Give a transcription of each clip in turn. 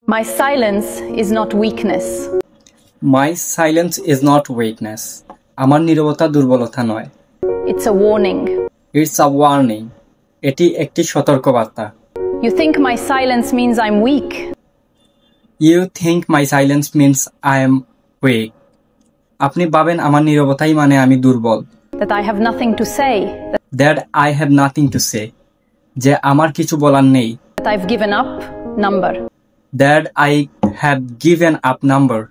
My silence is not weakness. My silence is not weakness. আমার নীরবতা দুর্বলতা নয়। It's a warning. It's a warning. এটি একটি সতর্কবার্তা। You think my silence means I'm weak? You think my silence means I am weak. আপনি ভাবেন আমার নীরবতাই মানে আমি দুর্বল। That I have nothing to say? That I have nothing to say. যে আমার কিছু বলার নেই। That I've given up? Number. That I have given up number.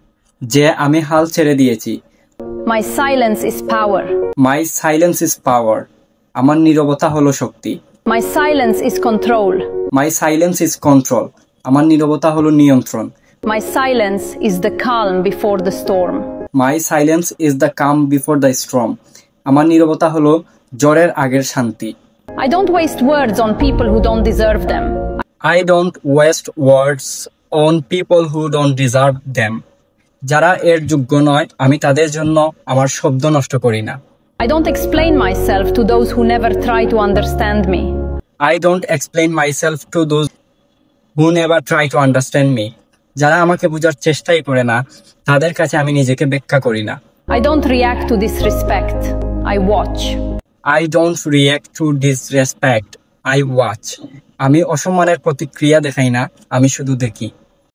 যে আমি হাল ছেড়ে দিয়েছি। My silence is power. My silence is power. আমার নীরবতা হলো শক্তি। My silence is control. My silence is control. আমার নীরবতা হলো নিয়ন্ত্রণ। My silence is the calm before the storm. My silence is the calm before the storm. আমার নীরবতা হলো ঝড়ের আগের শান্তি। I don't waste words on people who don't deserve them. I don't waste words on people who don't deserve them. যারা এর যোগ্য নয় আমি তাদের জন্য আমার শব্দ নষ্ট করি না। I don't explain myself to those who never try to understand me. I don't explain myself to those who never try to understand me. যারা আমাকে বোঝার চেষ্টাই করে না তাদের কাছে আমি নিজেকে ব্যাখ্যা করি না। I don't react to disrespect. I watch. I don't react to disrespect. I watch. আমি অসম্মানের প্রতিক্রিয়া দেখাই না, আমি শুধু দেখি।